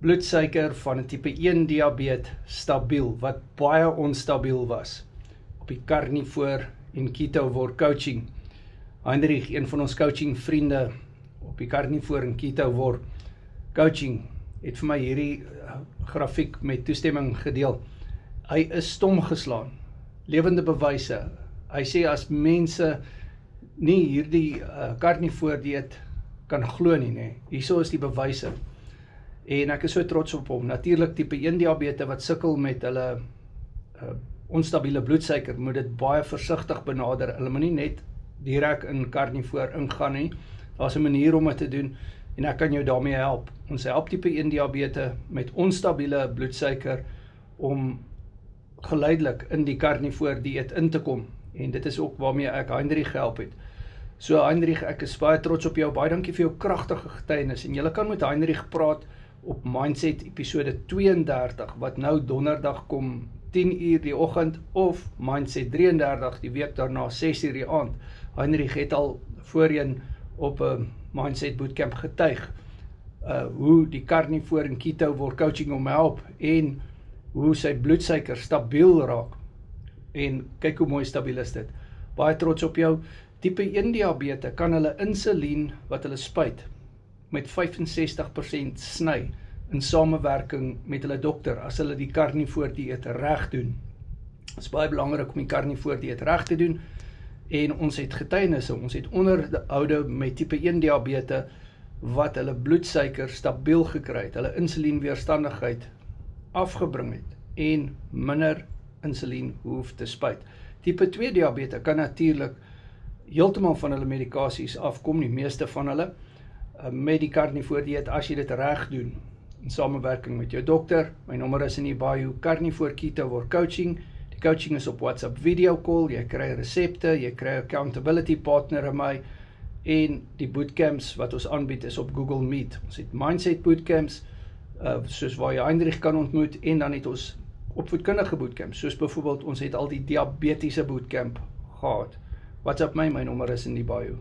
bloedsuiker van 'n tipe 1 diabetes stabiel, wat baie onstabiel was. Op die Carnivore en Ketovore coaching. Heinrich, een van ons coaching vriende op die Carnivore en Ketovore coaching, het vir my hierdie grafiek met toestemming gedeel. Hy is stom geslaan. Lewende bewyse. Hy sê as mense nie hierdie Carnivore dieet kan glo nie, hierso is die bewyse. En ek is so trots op hom. Natuurlik tipe 1 diabetes wat sukkel met hulle onstabiele bloedsuiker, moet dit baie versigtig benader. Hulle moet nie net direk in Carnivore ingaan nie. Daar's 'n manier om dit te doen en ek kan jou daarmee help. Ons help tipe 1 diabetes met onstabiele bloedsuiker om geleidelik in die Carnivore dieet in te kom. En dit is ook waarmee ek Heinrich gehelp het. So Heinrich, ek is baie trots op jou. Baie dankie vir jou kragtige getuienis. En julle kan met Heinrich praat op Mindset episode 32, wat nou donderdag kom, 10 uur die oggend, of Mindset 33 die week daarna, 6 uur die aand. Heinrich het al voorheen op 'n Mindset Bootcamp getuig, hoe die Carnivore en Ketovore coaching hom help, en hoe sy bloedsuiker stabiel raak. En kyk hoe mooi stabiel is dit. Baie trots op jou. Tipe 1 diabetes kan hulle insulien wat hulle spuit met 65% sny in samewerking met hulle dokter as hulle die Carnivore dieet reg doen. Dit is baie belangrik om die Carnivore dieet reg te doen, en ons het getuienisse, ons het onderhoude met tipe 1 diabetes wat hulle bloedsuiker stabiel gekry het, hulle insulienweerstandigheid afgebring het en minder insulien hoef te spuit. Tipe 2 diabetes kan natuurlik heeltemal van hulle medikasies afkom, die meeste van hulle, met die Carnivore dieet as jy dit reg doen, in samewerking met jou dokter. My nommer is in die bio, Carnivore Ketovore coaching. Die coaching is op WhatsApp video call, jy kry resepte, jy kry accountability partner in my, en die bootcamps wat ons aanbied is op Google Meet. Ons het Mindset bootcamps, soos waar jy Heinrich kan ontmoet, en dan het ons opvoedkundige bootcamps, soos byvoorbeeld ons het al die diabetiese bootcamp gehad. WhatsApp my nommer is in die bio.